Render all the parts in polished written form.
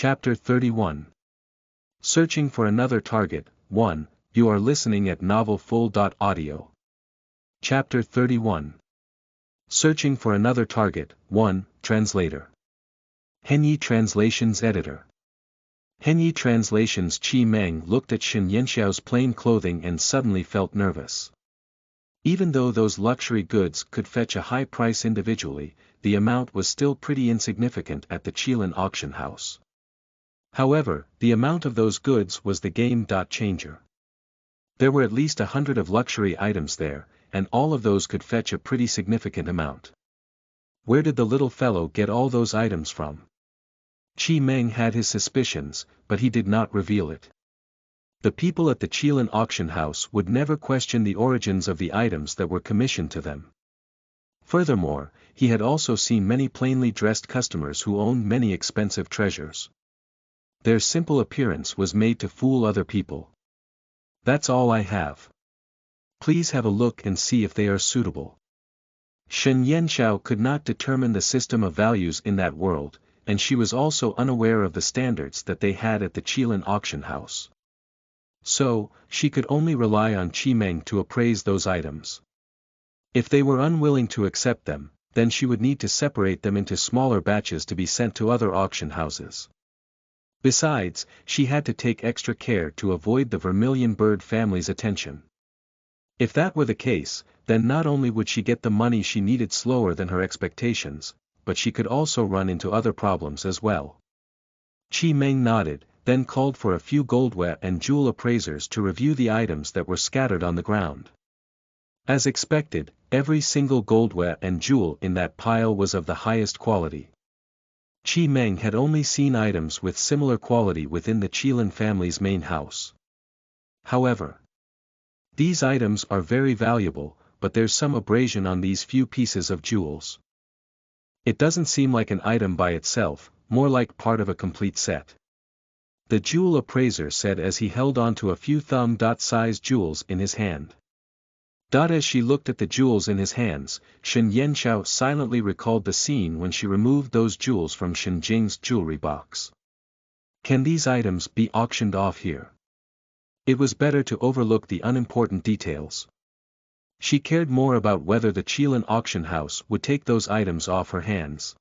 Chapter 31. Searching for another target. 1. You are listening at novelfull.audio. Chapter 31. Searching for another target. 1. Translator. Henyi Translations Editor. Henyi Translations Chi Meng looked at Shen Yanxiao's plain clothing and suddenly felt nervous. Even though those luxury goods could fetch a high price individually, the amount was still pretty insignificant at the Qilin auction house. However, the amount of those goods was the game changer. There were at least 100 of luxury items there, and all of those could fetch a pretty significant amount. Where did the little fellow get all those items from? Chi Meng had his suspicions, but he did not reveal it. The people at the Qilin auction house would never question the origins of the items that were commissioned to them. Furthermore, he had also seen many plainly dressed customers who owned many expensive treasures. Their simple appearance was made to fool other people. That's all I have. Please have a look and see if they are suitable. Shen Yanxiao could not determine the system of values in that world, and she was also unaware of the standards that they had at the Qilin auction house. So, she could only rely on Chi Meng to appraise those items. If they were unwilling to accept them, then she would need to separate them into smaller batches to be sent to other auction houses. Besides, she had to take extra care to avoid the Vermilion Bird family's attention. If that were the case, then not only would she get the money she needed slower than her expectations, but she could also run into other problems as well. Chi Meng nodded, then called for a few goldware and jewel appraisers to review the items that were scattered on the ground. As expected, every single goldware and jewel in that pile was of the highest quality. Chi Meng had only seen items with similar quality within the Qilin family's main house. However, these items are very valuable, but there's some abrasion on these few pieces of jewels. It doesn't seem like an item by itself, more like part of a complete set. The jewel appraiser said as he held onto a few thumb-sized jewels in his hand. As she looked at the jewels in his hands, Shen Yanxiao silently recalled the scene when she removed those jewels from Shen Jing's jewelry box. Can these items be auctioned off here? It was better to overlook the unimportant details. She cared more about whether the Qilin auction house would take those items off her hands.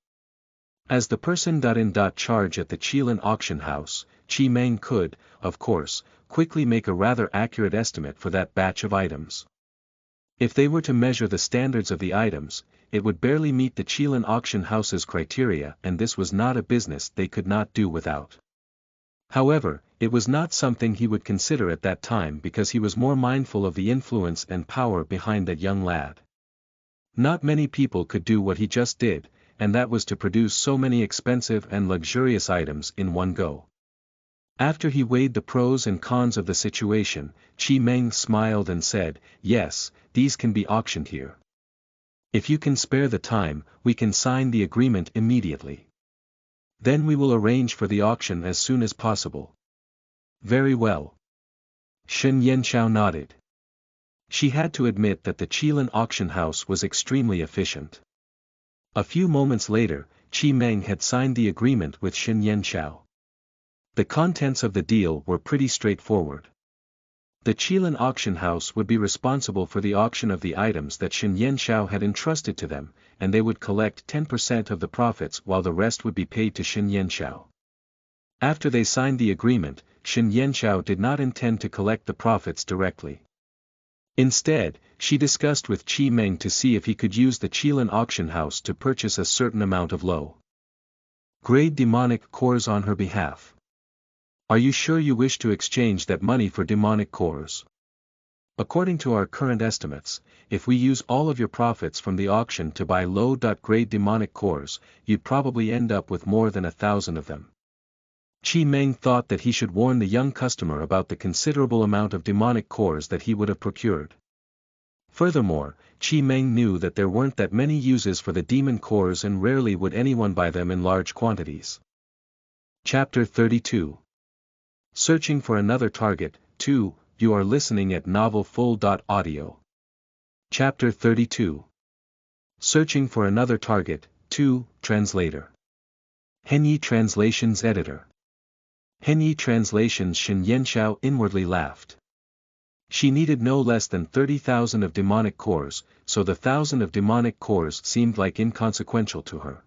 As the person in charge at the Qilin auction house, Chi Meng could, of course, quickly make a rather accurate estimate for that batch of items. If they were to measure the standards of the items, it would barely meet the Qilin auction house's criteria, and this was not a business they could not do without. However, it was not something he would consider at that time because he was more mindful of the influence and power behind that young lad. Not many people could do what he just did, and that was to produce so many expensive and luxurious items in one go. After he weighed the pros and cons of the situation, Chi Meng smiled and said, "Yes, these can be auctioned here. If you can spare the time, we can sign the agreement immediately. Then we will arrange for the auction as soon as possible." Very well. Shen Yanxiao nodded. She had to admit that the Qilin auction house was extremely efficient. A few moments later, Chi Meng had signed the agreement with Shen Yanxiao. The contents of the deal were pretty straightforward. The Qilin auction house would be responsible for the auction of the items that Shen Yanxiao had entrusted to them, and they would collect 10% of the profits while the rest would be paid to Shen Yanxiao. After they signed the agreement, Shen Yanxiao did not intend to collect the profits directly. Instead, she discussed with Chi Meng to see if he could use the Qilin auction house to purchase a certain amount of low-grade demonic cores on her behalf. Are you sure you wish to exchange that money for demonic cores? According to our current estimates, if we use all of your profits from the auction to buy low-grade demonic cores, you'd probably end up with more than 1,000 of them. Chi Meng thought that he should warn the young customer about the considerable amount of demonic cores that he would have procured. Furthermore, Chi Meng knew that there weren't that many uses for the demon cores and rarely would anyone buy them in large quantities. Chapter 32. Searching for another target. 2. You are listening at novelfull.audio. Chapter 32. Searching for another target. 2. Translator. Henyi Translations Editor. Henyi translations. Shen Yanshao inwardly laughed. She needed no less than 30,000 of demonic cores, so the 1,000 of demonic cores seemed like inconsequential to her.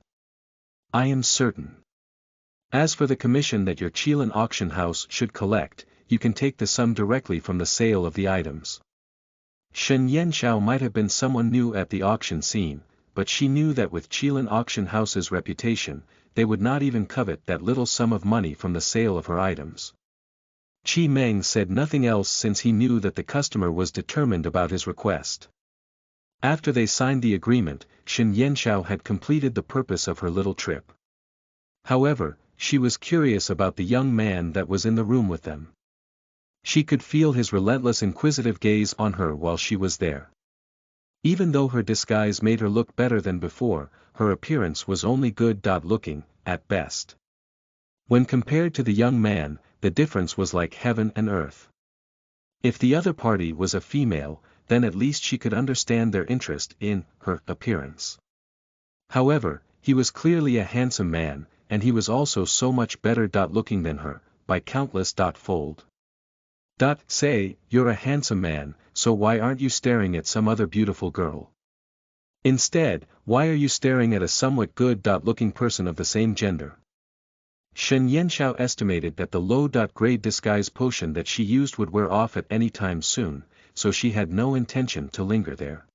I am certain. As for the commission that your Chilan auction house should collect, you can take the sum directly from the sale of the items. Shen Yanshao might have been someone new at the auction scene, but she knew that with Chilan auction house's reputation, they would not even covet that little sum of money from the sale of her items. Chi Meng said nothing else since he knew that the customer was determined about his request. After they signed the agreement, Shen Yanshao had completed the purpose of her little trip. However, she was curious about the young man that was in the room with them. She could feel his relentless inquisitive gaze on her while she was there. Even though her disguise made her look better than before, her appearance was only good-looking, at best. When compared to the young man, the difference was like heaven and earth. If the other party was a female, then at least she could understand their interest in her appearance. However, he was clearly a handsome man, and he was also so much better looking than her, by countless fold. Say, you're a handsome man, so why aren't you staring at some other beautiful girl? Instead, why are you staring at a somewhat good-looking person of the same gender? Shen Yanshao estimated that the low-grade disguise potion that she used would wear off at any time soon, so she had no intention to linger there.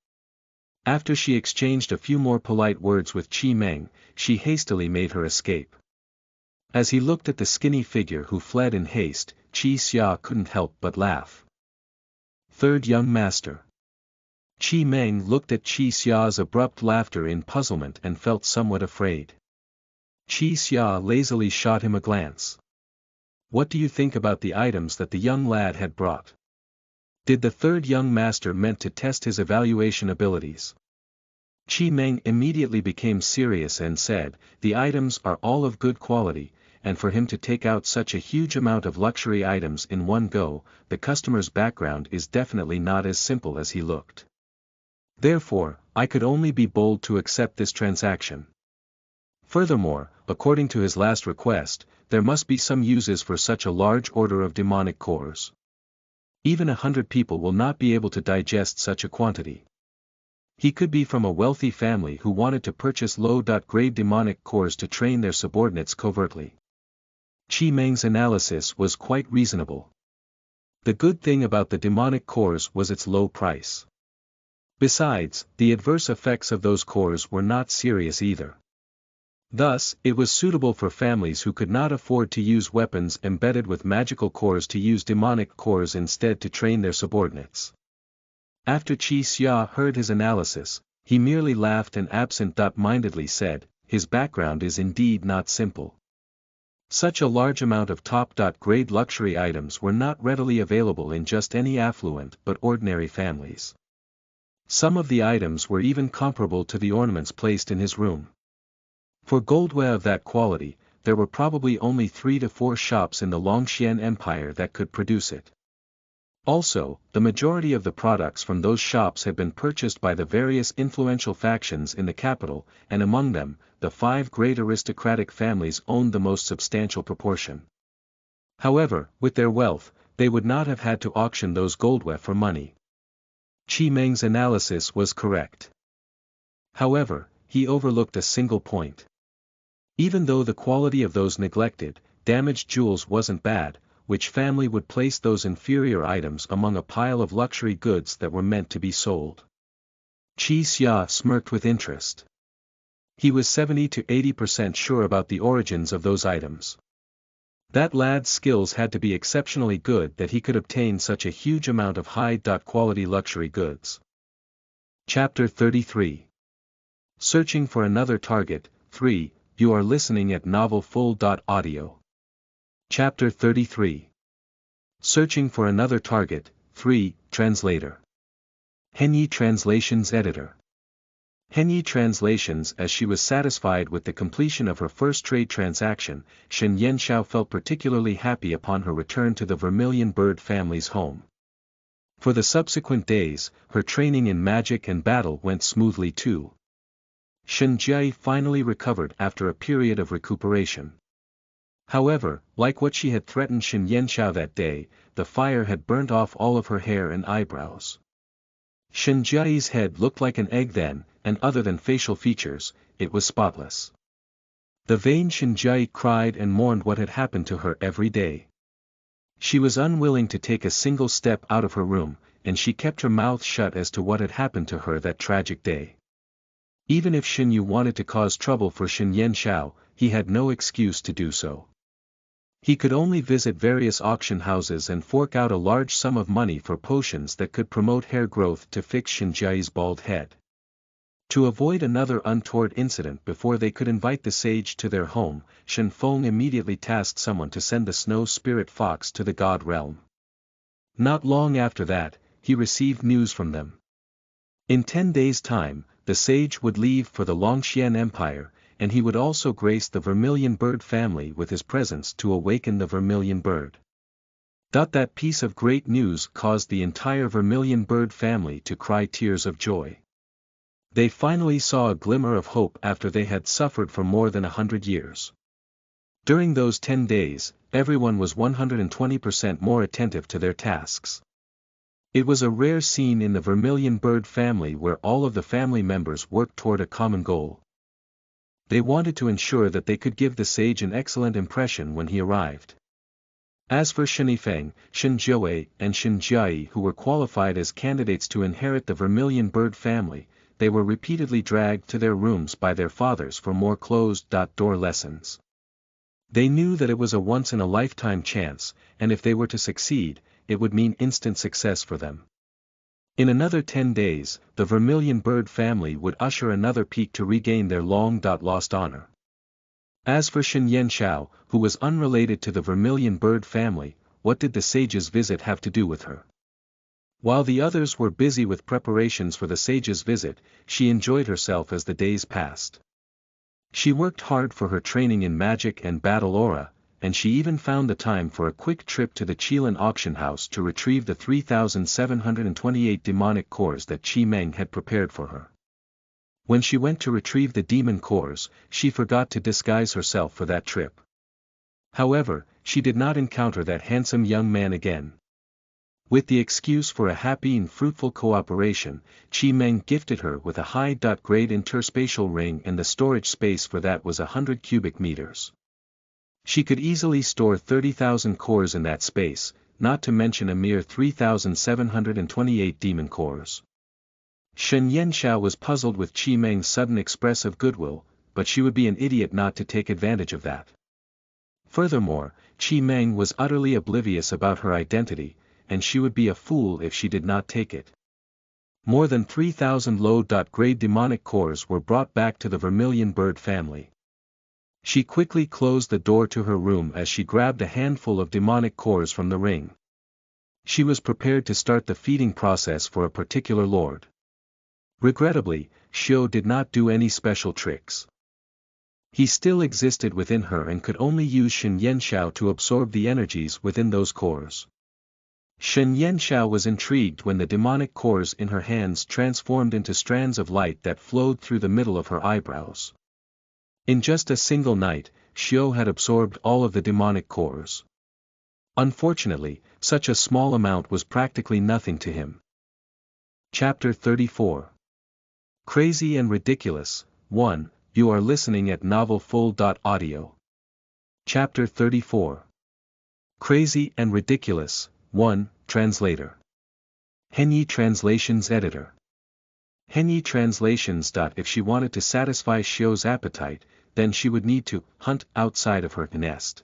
After she exchanged a few more polite words with Chi Meng, she hastily made her escape. As he looked at the skinny figure who fled in haste, Chi Xia couldn't help but laugh. Third young master. Chi Meng looked at Chi Xia's abrupt laughter in puzzlement and felt somewhat afraid. Chi Xia lazily shot him a glance. What do you think about the items that the young lad had brought? Did the third young master meant to test his evaluation abilities? Chi Meng immediately became serious and said, the items are all of good quality, and for him to take out such a huge amount of luxury items in one go, the customer's background is definitely not as simple as he looked. Therefore, I could only be bold to accept this transaction. Furthermore, according to his last request, there must be some uses for such a large order of demonic cores. Even 100 people will not be able to digest such a quantity. He could be from a wealthy family who wanted to purchase low-grade demonic cores to train their subordinates covertly. Chi Meng's analysis was quite reasonable. The good thing about the demonic cores was its low price. Besides, the adverse effects of those cores were not serious either. Thus, it was suitable for families who could not afford to use weapons embedded with magical cores to use demonic cores instead to train their subordinates. After Chi Xia heard his analysis, he merely laughed and absent-mindedly said, his background is indeed not simple. Such a large amount of top-grade luxury items were not readily available in just any affluent but ordinary families. Some of the items were even comparable to the ornaments placed in his room. For goldware of that quality, there were probably only 3 to 4 shops in the Longxian Empire that could produce it. Also, the majority of the products from those shops had been purchased by the various influential factions in the capital, and among them, the 5 great aristocratic families owned the most substantial proportion. However, with their wealth, they would not have had to auction those goldware for money. Chi Meng's analysis was correct. However, he overlooked a single point. Even though the quality of those neglected, damaged jewels wasn't bad, which family would place those inferior items among a pile of luxury goods that were meant to be sold? Chi Xia smirked with interest. He was 70 to 80% sure about the origins of those items. That lad's skills had to be exceptionally good that he could obtain such a huge amount of high-quality luxury goods. Chapter 33. Searching for another target. 3. You are listening at novelfull.audio. Chapter 33. Searching for another target. 3. Translator. Henyi Translations Editor. Henyi Translations. As she was satisfied with the completion of her first trade transaction, Shen Yanshao felt particularly happy upon her return to the Vermilion Bird family's home. For the subsequent days, her training in magic and battle went smoothly too. Shen Jie finally recovered after a period of recuperation. However, like what she had threatened Shen Yanxiao that day, the fire had burnt off all of her hair and eyebrows. Shen Jiayi's head looked like an egg then, and other than facial features, it was spotless. The vain Shen Jiayi cried and mourned what had happened to her every day. She was unwilling to take a single step out of her room, and she kept her mouth shut as to what had happened to her that tragic day. Even if Shen Yu wanted to cause trouble for Shen Yanxiao, he had no excuse to do so. He could only visit various auction houses and fork out a large sum of money for potions that could promote hair growth to fix Shen Jiayi's bald head. To avoid another untoward incident before they could invite the sage to their home, Shen Feng immediately tasked someone to send the snow spirit fox to the god realm. Not long after that, he received news from them. In 10 days' time, the sage would leave for the Longxian Empire, and he would also grace the Vermilion Bird family with his presence to awaken the Vermilion Bird. That piece of great news caused the entire Vermilion Bird family to cry tears of joy. They finally saw a glimmer of hope after they had suffered for more than 100 years. During those 10 days, everyone was 120% more attentive to their tasks. It was a rare scene in the Vermilion Bird family where all of the family members worked toward a common goal. They wanted to ensure that they could give the sage an excellent impression when he arrived. As for Shen Yifeng, Shen Jiawei, and Shen Jiayi who were qualified as candidates to inherit the Vermilion Bird family, they were repeatedly dragged to their rooms by their fathers for more closed-door lessons. They knew that it was a once-in-a-lifetime chance, and if they were to succeed, it would mean instant success for them. In another 10 days, the Vermilion Bird family would usher another peak to regain their long-lost honor. As for Shen Yanxiao, who was unrelated to the Vermilion Bird family, what did the sage's visit have to do with her? While the others were busy with preparations for the sage's visit, she enjoyed herself as the days passed. She worked hard for her training in magic and battle aura, and she even found the time for a quick trip to the Qilin auction house to retrieve the 3,728 demonic cores that Qi Meng had prepared for her. When she went to retrieve the demon cores, she forgot to disguise herself for that trip. However, she did not encounter that handsome young man again. With the excuse for a happy and fruitful cooperation, Qi Meng gifted her with a high-grade interspatial ring, and the storage space for that was 100 cubic meters. She could easily store 30,000 cores in that space, not to mention a mere 3,728 demon cores. Shen Yanxiao was puzzled with Qi Meng's sudden express of goodwill, but she would be an idiot not to take advantage of that. Furthermore, Qi Meng was utterly oblivious about her identity, and she would be a fool if she did not take it. More than 3,000 low-grade demonic cores were brought back to the Vermilion Bird family. She quickly closed the door to her room as she grabbed a handful of demonic cores from the ring. She was prepared to start the feeding process for a particular lord. Regrettably, Xiao did not do any special tricks. He still existed within her and could only use Shen Yanxiao to absorb the energies within those cores. Shen Yanxiao was intrigued when the demonic cores in her hands transformed into strands of light that flowed through the middle of her eyebrows. In just a single night, Xiao had absorbed all of the demonic cores. Unfortunately, such a small amount was practically nothing to him. Chapter 34. Crazy and Ridiculous. 1. You are listening at novelfull.audio. Chapter 34. Crazy and Ridiculous. 1. Translator. Henyi Translations Editor. Henyi Translations. If she wanted to satisfy Xiao's appetite, then she would need to hunt outside of her nest.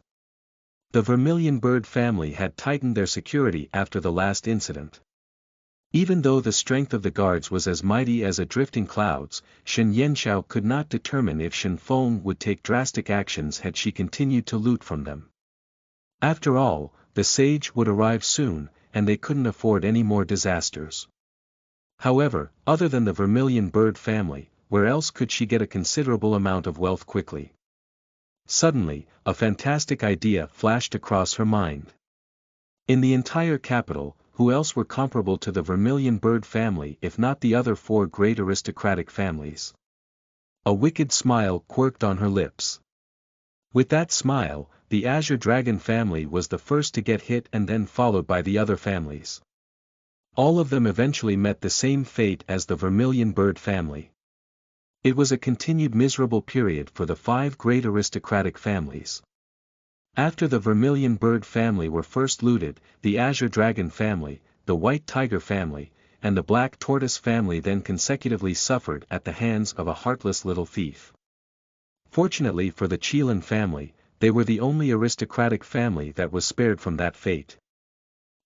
The Vermilion Bird family had tightened their security after the last incident. Even though the strength of the guards was as mighty as a drifting clouds, Shen Yanxiao could not determine if Shen Feng would take drastic actions had she continued to loot from them. After all, the sage would arrive soon, and they couldn't afford any more disasters. However, other than the Vermilion Bird family, where else could she get a considerable amount of wealth quickly? Suddenly, a fantastic idea flashed across her mind. In the entire capital, who else were comparable to the Vermilion Bird family if not the other 4 great aristocratic families? A wicked smile quirked on her lips. With that smile, the Azure Dragon family was the first to get hit and then followed by the other families. All of them eventually met the same fate as the Vermilion Bird family. It was a continued miserable period for the 5 great aristocratic families. After the Vermilion Bird family were first looted, the Azure Dragon family, the White Tiger family, and the Black Tortoise family then consecutively suffered at the hands of a heartless little thief. Fortunately for the Qilin family, they were the only aristocratic family that was spared from that fate.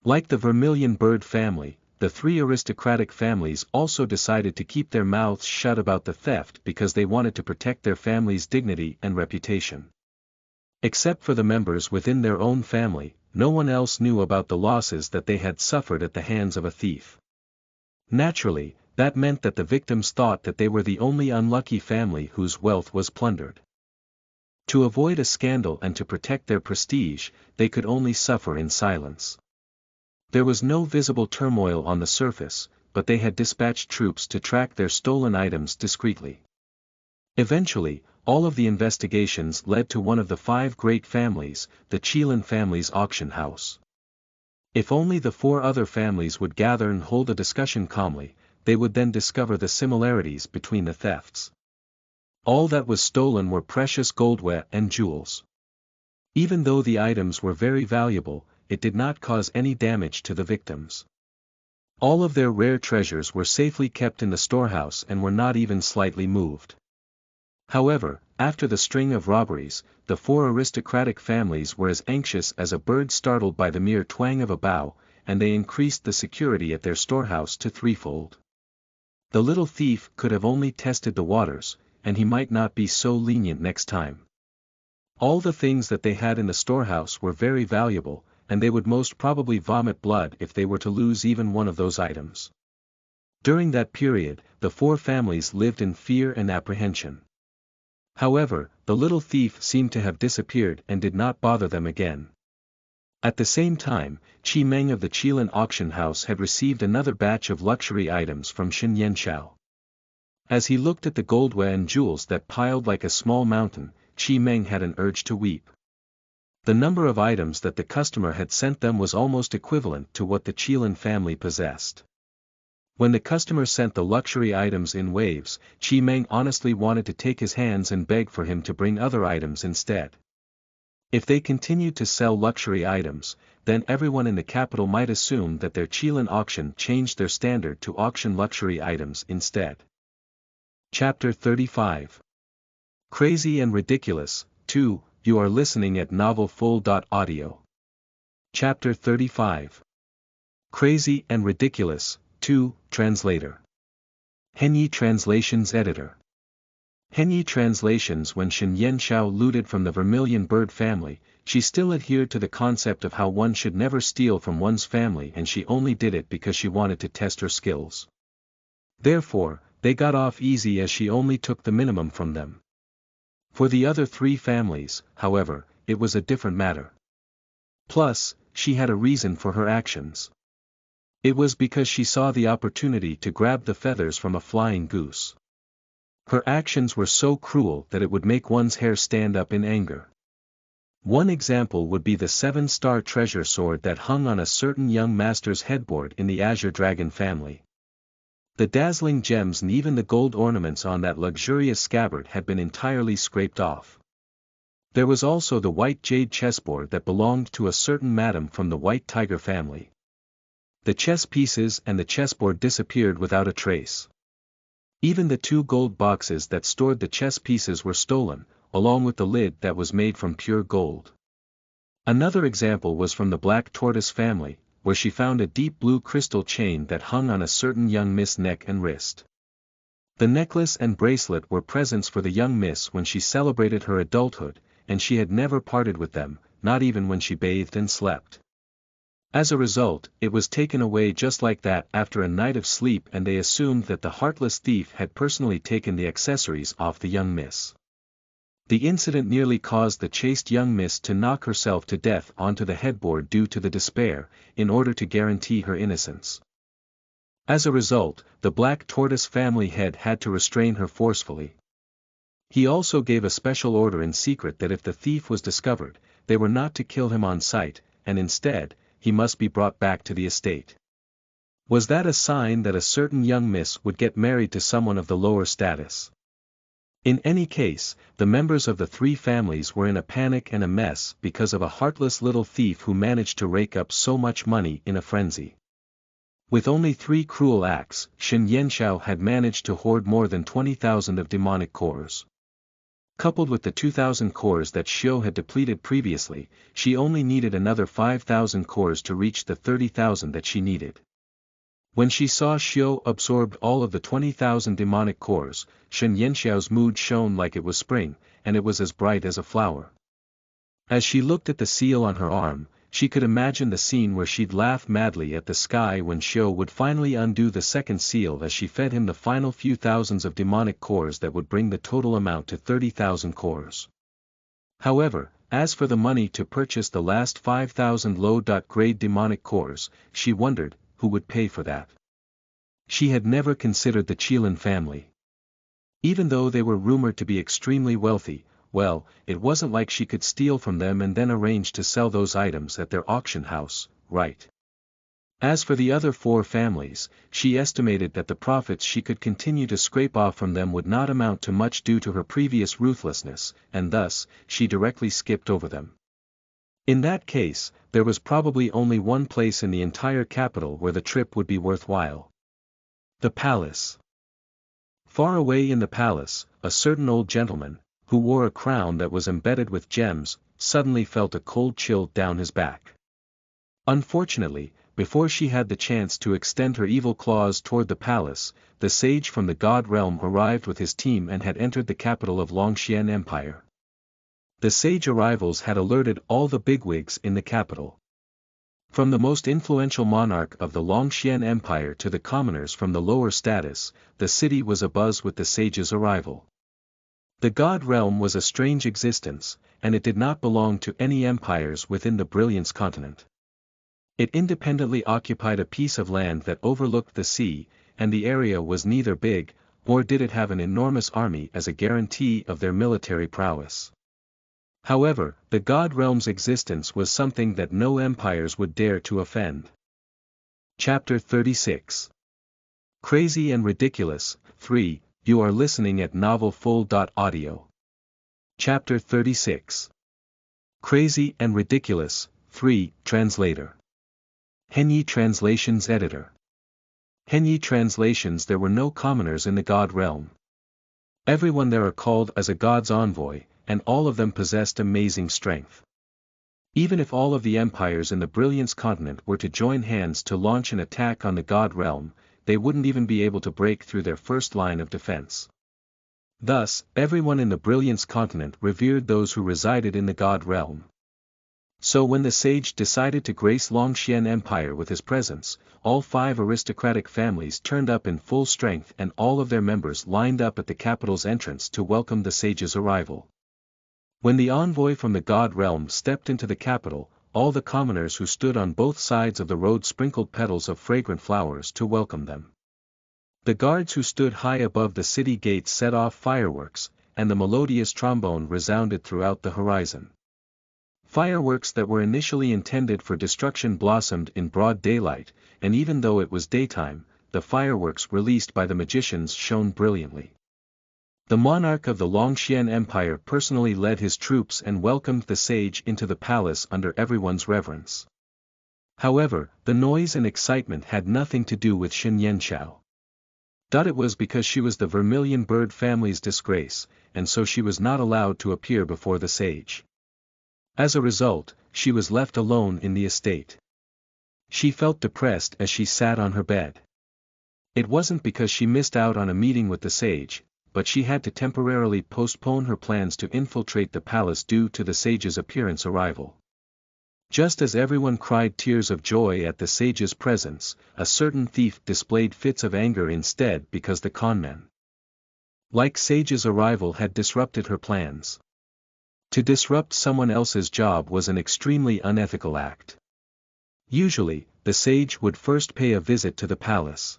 Like the Vermilion Bird family, the 3 aristocratic families also decided to keep their mouths shut about the theft because they wanted to protect their family's dignity and reputation. Except for the members within their own family, no one else knew about the losses that they had suffered at the hands of a thief. Naturally, that meant that the victims thought that they were the only unlucky family whose wealth was plundered. To avoid a scandal and to protect their prestige, they could only suffer in silence. There was no visible turmoil on the surface, but they had dispatched troops to track their stolen items discreetly. Eventually, all of the investigations led to one of the 5 great families, the Qilin family's auction house. If only the 4 other families would gather and hold a discussion calmly, they would then discover the similarities between the thefts. All that was stolen were precious goldware and jewels. Even though the items were very valuable, it did not cause any damage to the victims. All of their rare treasures were safely kept in the storehouse and were not even slightly moved. However, after the string of robberies, the 4 aristocratic families were as anxious as a bird startled by the mere twang of a bow, and they increased the security at their storehouse to 3-fold. The little thief could have only tested the waters, and he might not be so lenient next time. All the things that they had in the storehouse were very valuable, and they would most probably vomit blood if they were to lose even one of those items. During that period, the 4 families lived in fear and apprehension. However, the little thief seemed to have disappeared and did not bother them again. At the same time, Qi Meng of the Qilin auction house had received another batch of luxury items from Shen Yanshao. As he looked at the goldware and jewels that piled like a small mountain, Qi Meng had an urge to weep. The number of items that the customer had sent them was almost equivalent to what the Qilin family possessed. When the customer sent the luxury items in waves, Qi Meng honestly wanted to take his hands and beg for him to bring other items instead. If they continued to sell luxury items, then everyone in the capital might assume that their Qilin auction changed their standard to auction luxury items instead. Chapter 35. Crazy and Ridiculous, 2, you are listening at novelfull.audio. Chapter 35. Crazy and Ridiculous, 2, Translator. Henyi Translations Editor. Henyi Translations. When Shen Yanshao looted from the Vermilion Bird family, she still adhered to the concept of how one should never steal from one's family, and she only did it because she wanted to test her skills. Therefore, they got off easy as she only took the minimum from them. For the other 3 families, however, it was a different matter. Plus, she had a reason for her actions. It was because she saw the opportunity to grab the feathers from a flying goose. Her actions were so cruel that it would make one's hair stand up in anger. One example would be the 7-star treasure sword that hung on a certain young master's headboard in the Azure Dragon family. The dazzling gems and even the gold ornaments on that luxurious scabbard had been entirely scraped off. There was also the white jade chessboard that belonged to a certain madam from the White Tiger family. The chess pieces and the chessboard disappeared without a trace. Even the 2 gold boxes that stored the chess pieces were stolen, along with the lid that was made from pure gold. Another example was from the Black Tortoise family, where she found a deep blue crystal chain that hung on a certain young miss' neck and wrist. The necklace and bracelet were presents for the young miss when she celebrated her adulthood, and she had never parted with them, not even when she bathed and slept. As a result, it was taken away just like that after a night of sleep, and they assumed that the heartless thief had personally taken the accessories off the young miss. The incident nearly caused the chaste young miss to knock herself to death onto the headboard due to the despair, in order to guarantee her innocence. As a result, the Black Tortoise family head had to restrain her forcefully. He also gave a special order in secret that if the thief was discovered, they were not to kill him on sight, and instead, he must be brought back to the estate. Was that a sign that a certain young miss would get married to someone of the lower status? In any case, the members of the three families were in a panic and a mess because of a heartless little thief who managed to rake up so much money in a frenzy. With only 3 cruel acts, Shen Yanxiao had managed to hoard more than 20,000 of demonic cores. Coupled with the 2,000 cores that Xiao had depleted previously, she only needed another 5,000 cores to reach the 30,000 that she needed. When she saw Xiao absorbed all of the 20,000 demonic cores, Shen Yanxiao's mood shone like it was spring, and it was as bright as a flower. As she looked at the seal on her arm, she could imagine the scene where she'd laugh madly at the sky when Xiao would finally undo the second seal as she fed him the final few thousands of demonic cores that would bring the total amount to 30,000 cores. However, as for the money to purchase the last 5,000 low-grade demonic cores, she wondered, who would pay for that? She had never considered the Qilin family. Even though they were rumored to be extremely wealthy, well, it wasn't like she could steal from them and then arrange to sell those items at their auction house, right? As for the other 4 families, she estimated that the profits she could continue to scrape off from them would not amount to much due to her previous ruthlessness, and thus, she directly skipped over them. In that case, there was probably only one place in the entire capital where the trip would be worthwhile. The palace. Far away in the palace, a certain old gentleman, who wore a crown that was embedded with gems, suddenly felt a cold chill down his back. Unfortunately, before she had the chance to extend her evil claws toward the palace, the sage from the God realm arrived with his team and had entered the capital of Longxian Empire. The sage arrivals had alerted all the bigwigs in the capital. From the most influential monarch of the Longxian Empire to the commoners from the lower status, the city was abuzz with the sage's arrival. The God realm was a strange existence, and it did not belong to any empires within the Brilliance continent. It independently occupied a piece of land that overlooked the sea, and the area was neither big, nor did it have an enormous army as a guarantee of their military prowess. However, the God realm's existence was something that no empires would dare to offend. Chapter 36. Crazy and Ridiculous, 3, you are listening at novelfull.audio. Chapter 36. Crazy and Ridiculous, 3, Translator. Henyi Translations Editor. Henyi Translations. There were no commoners in the God realm. Everyone there are called as a God's envoy, and all of them possessed amazing strength. Even if all of the empires in the Brilliance continent were to join hands to launch an attack on the God realm, they wouldn't even be able to break through their first line of defense. Thus, everyone in the Brilliance continent revered those who resided in the God realm. So when the sage decided to grace Longxian Empire with his presence, all 5 aristocratic families turned up in full strength and all of their members lined up at the capital's entrance to welcome the sage's arrival. When the envoy from the God realm stepped into the capital, all the commoners who stood on both sides of the road sprinkled petals of fragrant flowers to welcome them. The guards who stood high above the city gates set off fireworks, and the melodious trombone resounded throughout the horizon. Fireworks that were initially intended for destruction blossomed in broad daylight, and even though it was daytime, the fireworks released by the magicians shone brilliantly. The monarch of the Longxian Empire personally led his troops and welcomed the sage into the palace under everyone's reverence. However, the noise and excitement had nothing to do with Shen Yanxiao. It was because she was the Vermilion Bird family's disgrace, and so she was not allowed to appear before the sage. As a result, she was left alone in the estate. She felt depressed as she sat on her bed. It wasn't because she missed out on a meeting with the sage, but she had to temporarily postpone her plans to infiltrate the palace due to the sage's appearance arrival. Just as everyone cried tears of joy at the sage's presence, a certain thief displayed fits of anger instead because the conman, like sage's arrival, had disrupted her plans. To disrupt someone else's job was an extremely unethical act. Usually, the sage would first pay a visit to the palace.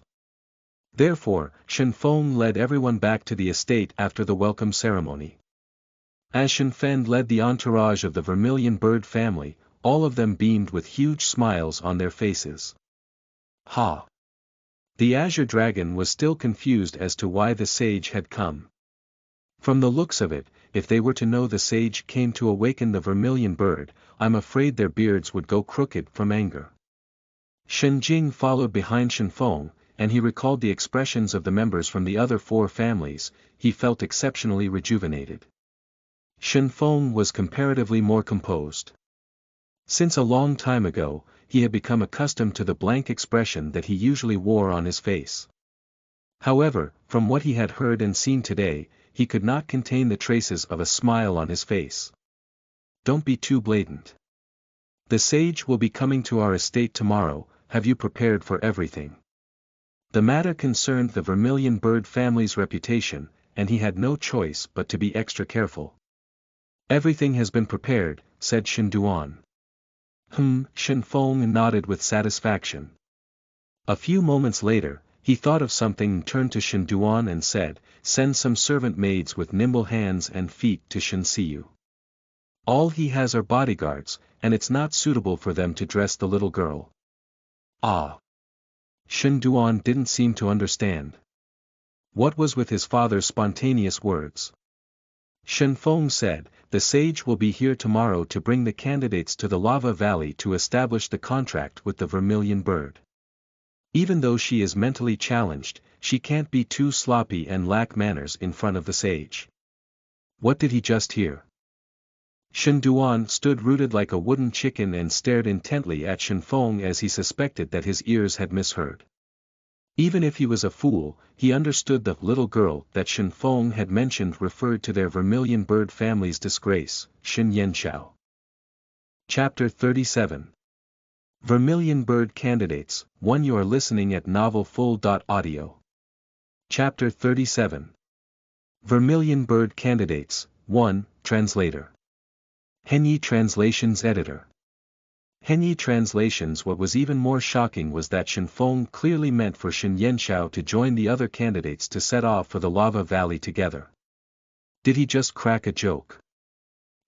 Therefore, Shen Feng led everyone back to the estate after the welcome ceremony. As Shen Fen led the entourage of the Vermilion Bird family, all of them beamed with huge smiles on their faces. Ha! The Azure Dragon was still confused as to why the sage had come. From the looks of it, if they were to know the sage came to awaken the Vermilion Bird, I'm afraid their beards would go crooked from anger. Shen Jing followed behind Shen Feng, and he recalled the expressions of the members from the other 4 families. He felt exceptionally rejuvenated. Shen Feng was comparatively more composed. Since a long time ago, he had become accustomed to the blank expression that he usually wore on his face. However, from what he had heard and seen today, he could not contain the traces of a smile on his face. Don't be too blatant. The sage will be coming to our estate tomorrow. Have you prepared for everything? The matter concerned the Vermilion Bird family's reputation, and he had no choice but to be extra careful. Everything has been prepared, said Shen Duan. Shen Feng nodded with satisfaction. A few moments later, he thought of something and turned to Shen Duan and said, send some servant maids with nimble hands and feet to Shen Siyu. All he has are bodyguards, and it's not suitable for them to dress the little girl. Ah! Shen Duan didn't seem to understand. What was with his father's spontaneous words? Shen Feng said, the sage will be here tomorrow to bring the candidates to the Lava Valley to establish the contract with the Vermilion Bird. Even though she is mentally challenged, she can't be too sloppy and lack manners in front of the sage. What did he just hear? Shen Duan stood rooted like a wooden chicken and stared intently at Shen Feng as he suspected that his ears had misheard. Even if he was a fool, he understood the little girl that Shen Feng had mentioned referred to their Vermilion Bird family's disgrace, Shen Yanxiao. Chapter 37 Vermilion Bird Candidates, 1. You are listening at novelfull.audio. Chapter 37 Vermilion Bird Candidates, 1. Translator. Henyi Translations Editor. Henyi Translations. What was even more shocking was that Shen Feng clearly meant for Shen Yanxiao to join the other candidates to set off for the Lava Valley together. Did he just crack a joke?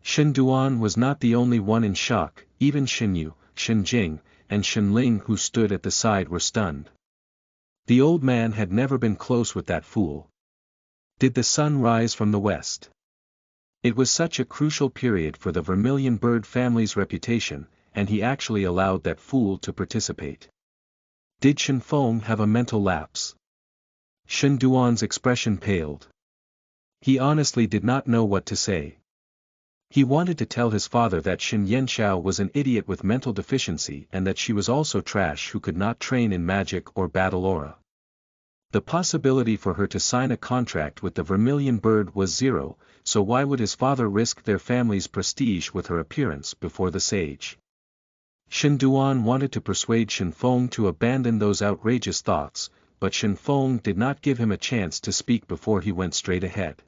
Shen Duan was not the only one in shock. Even Shen Yu, Shen Jing, and Shen Ling who stood at the side were stunned. The old man had never been close with that fool. Did the sun rise from the west? It was such a crucial period for the Vermilion Bird family's reputation, and he actually allowed that fool to participate. Did Shen Feng have a mental lapse? Shen Duan's expression paled. He honestly did not know what to say. He wanted to tell his father that Shen Yanxiao was an idiot with mental deficiency and that she was also trash who could not train in magic or battle aura. The possibility for her to sign a contract with the Vermilion Bird was zero, so why would his father risk their family's prestige with her appearance before the sage? Shen Duan wanted to persuade Shen Feng to abandon those outrageous thoughts, but Shen Feng did not give him a chance to speak before he went straight ahead.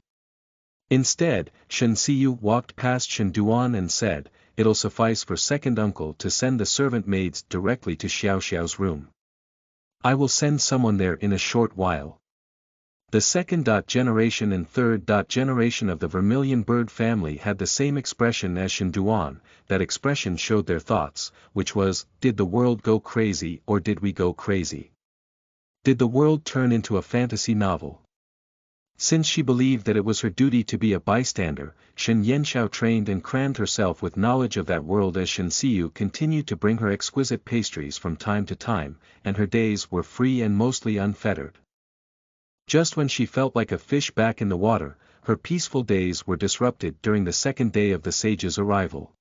Instead, Shen Siyu walked past Shen Duan and said, it'll suffice for second uncle to send the servant maids directly to Xiao Xiao's room. I will send someone there in a short while. The second generation and third generation of the Vermilion Bird family had the same expression as Shen Duan. That expression showed their thoughts, which was, did the world go crazy or did we go crazy? Did the world turn into a fantasy novel? Since she believed that it was her duty to be a bystander, Shen Yanxiao trained and crammed herself with knowledge of that world as Shen Siyu continued to bring her exquisite pastries from time to time, and her days were free and mostly unfettered. Just when she felt like a fish back in the water, her peaceful days were disrupted during the second day of the sage's arrival.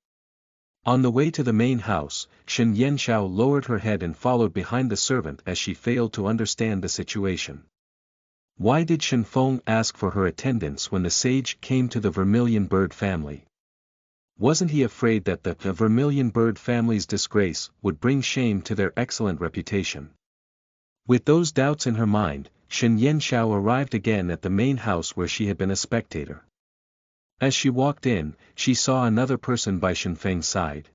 On the way to the main house, Shen Yanxiao lowered her head and followed behind the servant as she failed to understand the situation. Why did Shen Feng ask for her attendance when the sage came to the Vermilion Bird family? Wasn't he afraid that the Vermilion Bird family's disgrace would bring shame to their excellent reputation? With those doubts in her mind, Shen Yanxiao arrived again at the main house where she had been a spectator. As she walked in, she saw another person by Shen Feng's side.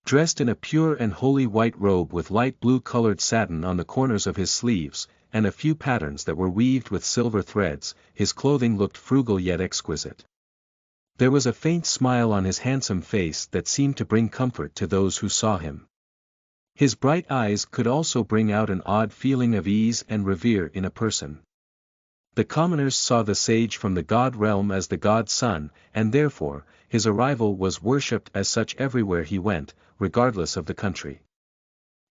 Dressed in a pure and holy white robe with light blue-colored satin on the corners of his sleeves, and a few patterns that were weaved with silver threads, his clothing looked frugal yet exquisite. There was a faint smile on his handsome face that seemed to bring comfort to those who saw him. His bright eyes could also bring out an odd feeling of ease and revere in a person. The commoners saw the sage from the god realm as the god son, and therefore, his arrival was worshipped as such everywhere he went, regardless of the country.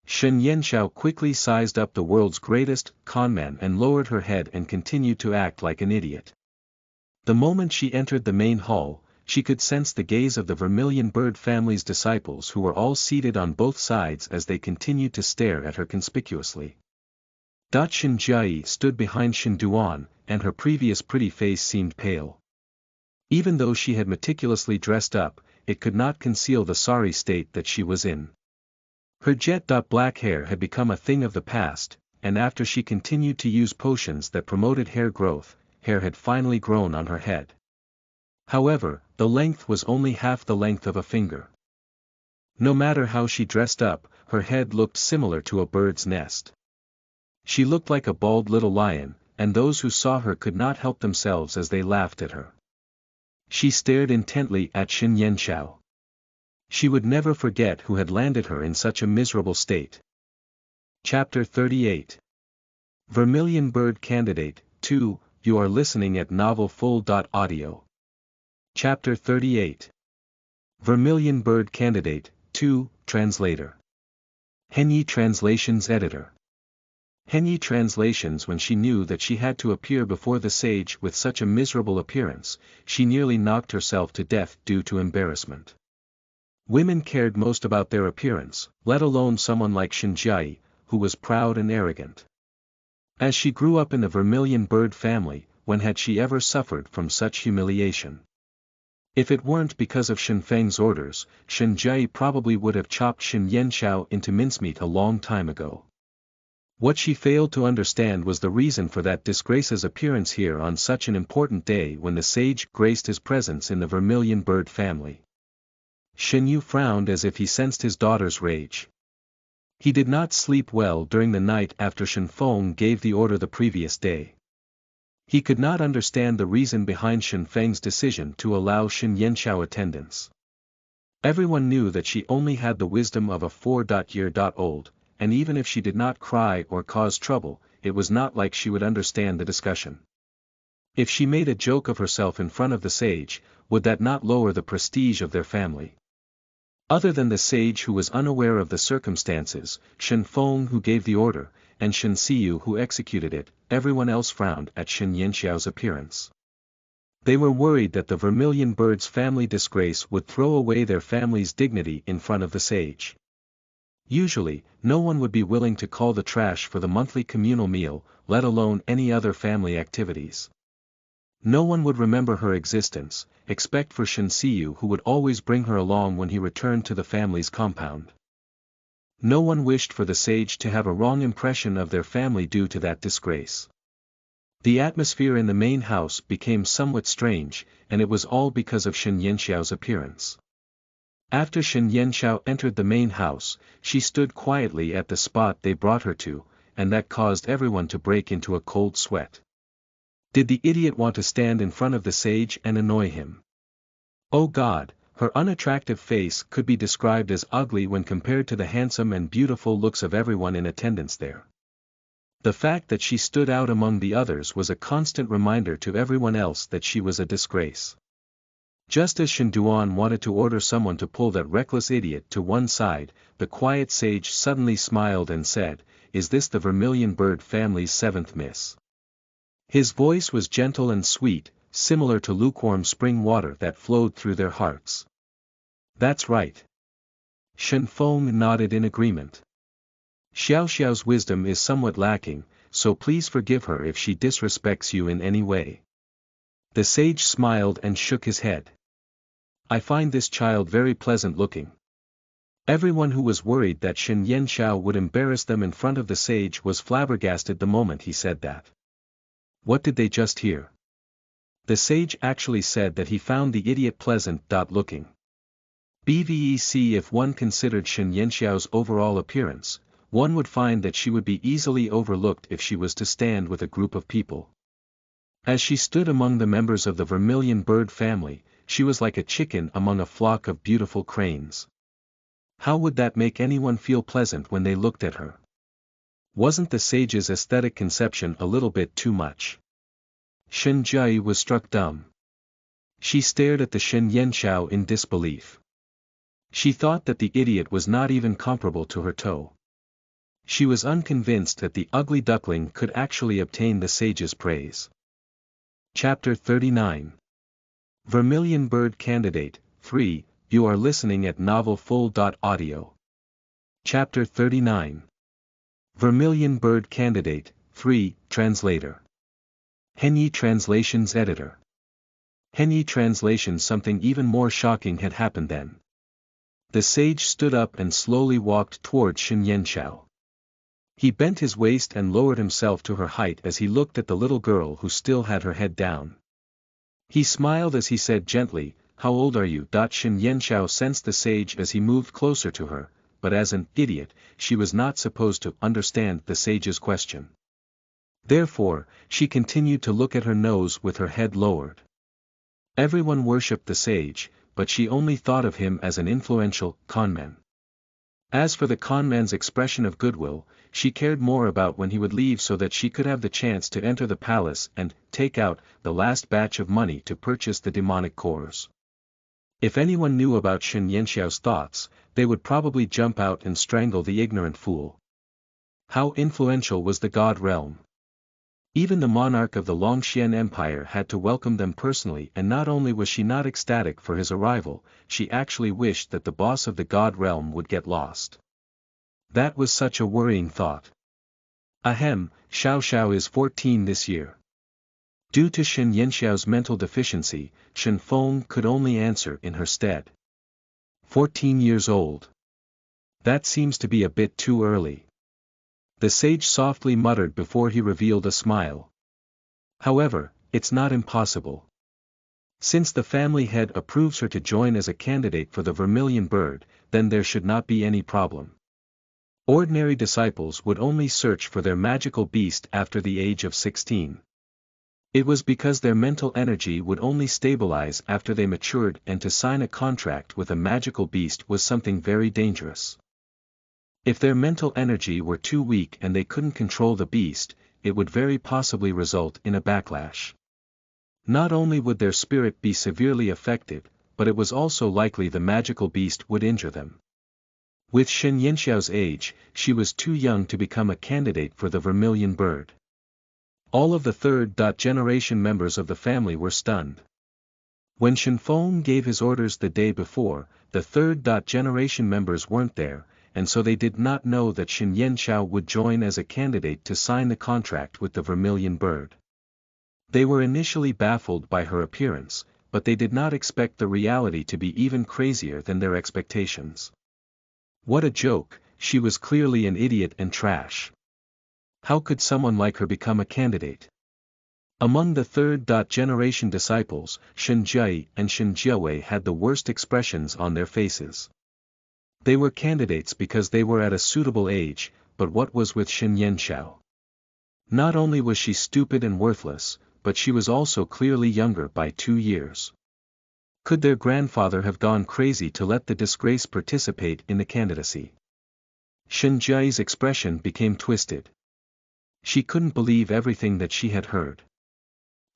Shen Yanxiao quickly sized up the world's greatest conman and lowered her head and continued to act like an idiot. The moment she entered the main hall, she could sense the gaze of the Vermilion Bird family's disciples who were all seated on both sides as they continued to stare at her conspicuously. Shen Jia stood behind Shen Duan, and her previous pretty face seemed pale. Even though she had meticulously dressed up, it could not conceal the sorry state that she was in. Her jet-black hair had become a thing of the past, and after she continued to use potions that promoted hair growth, hair had finally grown on her head. However, the length was only half the length of a finger. No matter how she dressed up, her head looked similar to a bird's nest. She looked like a bald little lion, and those who saw her could not help themselves as they laughed at her. She stared intently at Shen Yanxiao. She would never forget who had landed her in such a miserable state. Chapter 38 Vermilion Bird Candidate 2, you are listening at novelfull.audio. Chapter 38 Vermilion Bird Candidate 2, Translator. Henyi Translations Editor. Henyi Translations. When she knew that she had to appear before the sage with such a miserable appearance, she nearly knocked herself to death due to embarrassment. Women cared most about their appearance, let alone someone like Shen Jia, who was proud and arrogant. As she grew up in the Vermilion Bird family, when had she ever suffered from such humiliation? If it weren't because of Shen Feng's orders, Shen Jia probably would have chopped Shen Yanxiao into mincemeat a long time ago. What she failed to understand was the reason for that disgrace's appearance here on such an important day when the sage graced his presence in the Vermilion Bird family. Shen Yu frowned as if he sensed his daughter's rage. He did not sleep well during the night after Shen Feng gave the order the previous day. He could not understand the reason behind Shen Feng's decision to allow Shen Yanxiao attendance. Everyone knew that she only had the wisdom of a 4-year-old, and even if she did not cry or cause trouble, it was not like she would understand the discussion. If she made a joke of herself in front of the sage, would that not lower the prestige of their family? Other than the sage who was unaware of the circumstances, Shen Feng who gave the order, and Shen Xiu who executed it, everyone else frowned at Shen Yanxiao's appearance. They were worried that the Vermilion Bird's family disgrace would throw away their family's dignity in front of the sage. Usually, no one would be willing to call the trash for the monthly communal meal, let alone any other family activities. No one would remember her existence, except for Shen Xiu who would always bring her along when he returned to the family's compound. No one wished for the sage to have a wrong impression of their family due to that disgrace. The atmosphere in the main house became somewhat strange, and it was all because of Shen Yanxiao's appearance. After Shen Yanxiao entered the main house, she stood quietly at the spot they brought her to, and that caused everyone to break into a cold sweat. Did the idiot want to stand in front of the sage and annoy him? Oh God, her unattractive face could be described as ugly when compared to the handsome and beautiful looks of everyone in attendance there. The fact that she stood out among the others was a constant reminder to everyone else that she was a disgrace. Just as Shen Duan wanted to order someone to pull that reckless idiot to one side, the quiet sage suddenly smiled and said, "Is this the Vermilion Bird family's seventh miss?" His voice was gentle and sweet, similar to lukewarm spring water that flowed through their hearts. That's right. Shen Feng nodded in agreement. Xiao Xiao's wisdom is somewhat lacking, so please forgive her if she disrespects you in any way. The sage smiled and shook his head. I find this child very pleasant looking. Everyone who was worried that Shen Yanxiao would embarrass them in front of the sage was flabbergasted the moment he said that. What did they just hear? The sage actually said that he found the idiot pleasant looking. BVEC if one considered Shen Yanxiao's overall appearance, one would find that she would be easily overlooked if she was to stand with a group of people. As she stood among the members of the Vermilion Bird family, she was like a chicken among a flock of beautiful cranes. How would that make anyone feel pleasant when they looked at her? Wasn't the sage's aesthetic conception a little bit too much? Shen Jie was struck dumb. She stared at the Shen Yanxiao in disbelief. She thought that the idiot was not even comparable to her toe. She was unconvinced that the ugly duckling could actually obtain the sage's praise. Chapter 39. Vermilion Bird Candidate, 3, you are listening at novelfull.audio. Chapter 39. Vermilion Bird Candidate, 3, Translator. Henyi Translations Editor. Henyi Translations. Something even more shocking had happened then. The sage stood up and slowly walked toward Shen Yanxiao. He bent his waist and lowered himself to her height as he looked at the little girl who still had her head down. He smiled as he said gently, "How old are you?" Shen Yanxiao sensed the sage as he moved closer to her, but as an idiot, she was not supposed to understand the sage's question. Therefore, she continued to look at her nose with her head lowered. Everyone worshipped the sage, but she only thought of him as an influential conman. As for the conman's expression of goodwill, she cared more about when he would leave so that she could have the chance to enter the palace and take out the last batch of money to purchase the demonic cores. If anyone knew about Shen Yanxiao's thoughts, they would probably jump out and strangle the ignorant fool. How influential was the God realm? Even the monarch of the Longxian Empire had to welcome them personally, and not only was she not ecstatic for his arrival, she actually wished that the boss of the God realm would get lost. That was such a worrying thought. Ahem, Xiao Xiao is 14 this year. Due to Shen Yanxiao's mental deficiency, Shen Feng could only answer in her stead. 14 years old. That seems to be a bit too early. The sage softly muttered before he revealed a smile. However, it's not impossible. Since the family head approves her to join as a candidate for the Vermilion Bird, then there should not be any problem. Ordinary disciples would only search for their magical beast after the age of 16. It was because their mental energy would only stabilize after they matured, and to sign a contract with a magical beast was something very dangerous. If their mental energy were too weak and they couldn't control the beast, it would very possibly result in a backlash. Not only would their spirit be severely affected, but it was also likely the magical beast would injure them. With Shen Yanxiao's age, she was too young to become a candidate for the Vermilion Bird. All of the third-generation members of the family were stunned. When Shen Feng gave his orders the day before, the third-generation members weren't there, and so they did not know that Shen Yanxiao would join as a candidate to sign the contract with the Vermilion Bird. They were initially baffled by her appearance, but they did not expect the reality to be even crazier than their expectations. What a joke, she was clearly an idiot and trash. How could someone like her become a candidate? Among the third-generation disciples, Shen Jie and Shen Jiawei had the worst expressions on their faces. They were candidates because they were at a suitable age, but what was with Shen Yanxiao? Not only was she stupid and worthless, but she was also clearly younger by 2 years. Could their grandfather have gone crazy to let the disgrace participate in the candidacy? Shen Jie's expression became twisted. She couldn't believe everything that she had heard.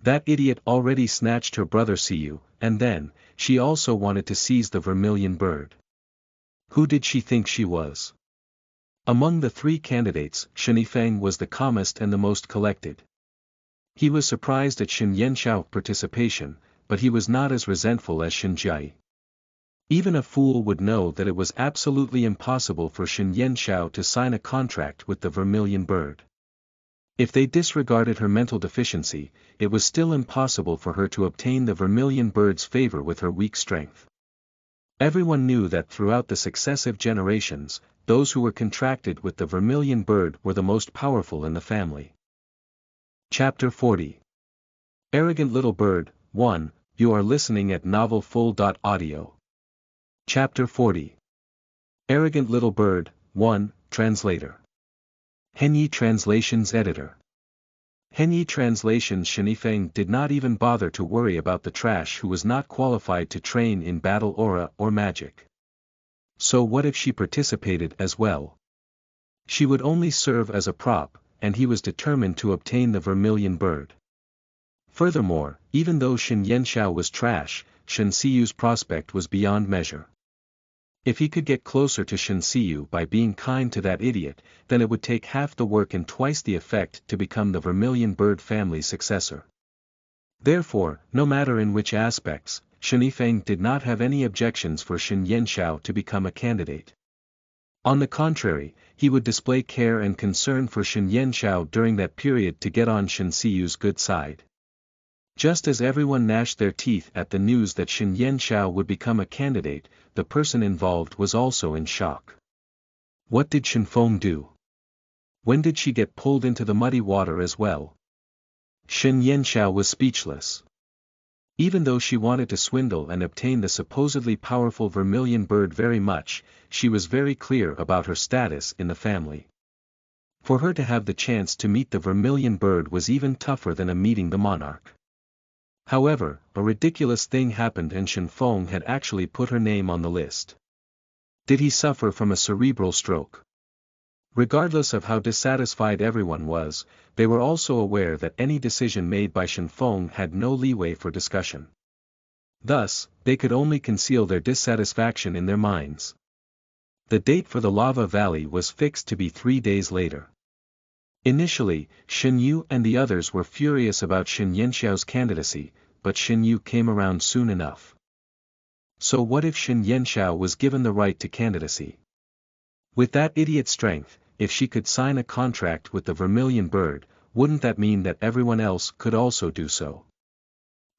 That idiot already snatched her brother Siyu, and then, she also wanted to seize the Vermilion Bird. Who did she think she was? Among the 3 candidates, Shen Yifeng was the calmest and the most collected. He was surprised at Shen Yanxiao's participation, but he was not as resentful as Shen Jie. Even a fool would know that it was absolutely impossible for Shen Yanxiao to sign a contract with the Vermilion Bird. If they disregarded her mental deficiency, it was still impossible for her to obtain the Vermilion Bird's favor with her weak strength. Everyone knew that throughout the successive generations, those who were contracted with the Vermilion Bird were the most powerful in the family. Chapter 40. Arrogant Little Bird, 1, you are listening at novelfull.audio. Chapter 40. Arrogant Little Bird, 1, Translator. Henyi Translations Editor. Henyi translation Shenifeng did not even bother to worry about the trash who was not qualified to train in battle aura or magic. So what if she participated as well? She would only serve as a prop, and he was determined to obtain the vermilion bird. Furthermore, even though Shen Yanxiao was trash, Shen Siyu's prospect was beyond measure. If he could get closer to Shen Siyu by being kind to that idiot, then it would take half the work and twice the effect to become the vermilion bird family's successor. Therefore, no matter in which aspects, Shen Yifeng did not have any objections for Shen Yanxiao to become a candidate. On the contrary, he would display care and concern for Shen Yanxiao during that period to get on Shen Siyu's good side. Just as everyone gnashed their teeth at the news that Shen Yanxiao would become a candidate, the person involved was also in shock. What did Shen Feng do? When did she get pulled into the muddy water as well? Shen Yanxiao was speechless. Even though she wanted to swindle and obtain the supposedly powerful vermilion bird very much, she was very clear about her status in the family. For her to have the chance to meet the vermilion bird was even tougher than meeting the monarch. However, a ridiculous thing happened and Shen Feng had actually put her name on the list. Did he suffer from a cerebral stroke? Regardless of how dissatisfied everyone was, they were also aware that any decision made by Shen Feng had no leeway for discussion. Thus, they could only conceal their dissatisfaction in their minds. The date for the lava valley was fixed to be 3 days later. Initially, Shen Yu and the others were furious about Shen Yanxiao's candidacy, but Shen Yu came around soon enough. So what if Shen Yanxiao was given the right to candidacy? With that idiot strength, if she could sign a contract with the vermilion bird, wouldn't that mean that everyone else could also do so?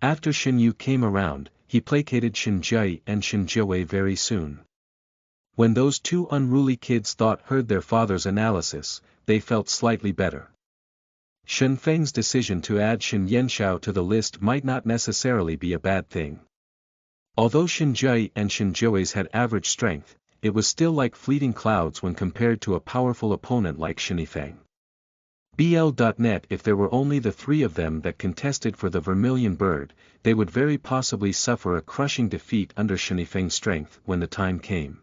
After Shen Yu came around, he placated Shen Jie and Shen Jiawei very soon. When those two unruly kids heard their father's analysis, they felt slightly better. Shen Feng's decision to add Shen Yanxiao to the list might not necessarily be a bad thing. Although Shen Jie and Shen Jiawei had average strength, it was still like fleeting clouds when compared to a powerful opponent like Shen Yifeng. BL.net If there were only the three of them that contested for the vermilion bird, they would very possibly suffer a crushing defeat under Shen Yifeng's strength when the time came.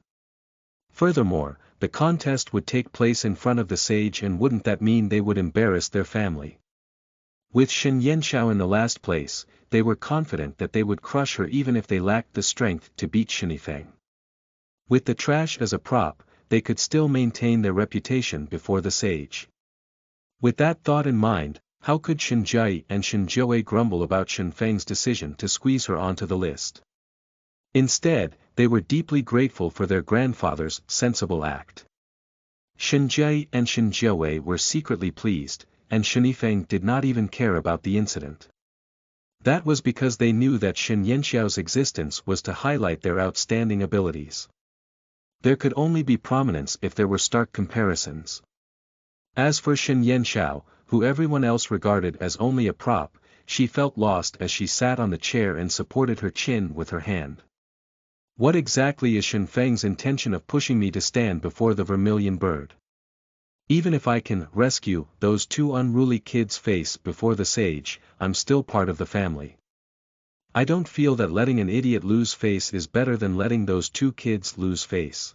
Furthermore, the contest would take place in front of the sage, and wouldn't that mean they would embarrass their family? With Shen Yanxiao in the last place, they were confident that they would crush her even if they lacked the strength to beat Shen Yifeng. With the trash as a prop, they could still maintain their reputation before the sage. With that thought in mind, how could Shen Jie and Shen Jiawei grumble about Shen Feng's decision to squeeze her onto the list? Instead, they were deeply grateful for their grandfather's sensible act. Shen Jie and Shen Jiawei were secretly pleased, and Shen Yifeng did not even care about the incident. That was because they knew that Shen Yanxiao's existence was to highlight their outstanding abilities. There could only be prominence if there were stark comparisons. As for Shen Yanxiao, who everyone else regarded as only a prop, she felt lost as she sat on the chair and supported her chin with her hand. What exactly is Shen Feng's intention of pushing me to stand before the vermilion bird? Even if I can rescue those two unruly kids face before the sage, I'm still part of the family. I don't feel that letting an idiot lose face is better than letting those two kids lose face.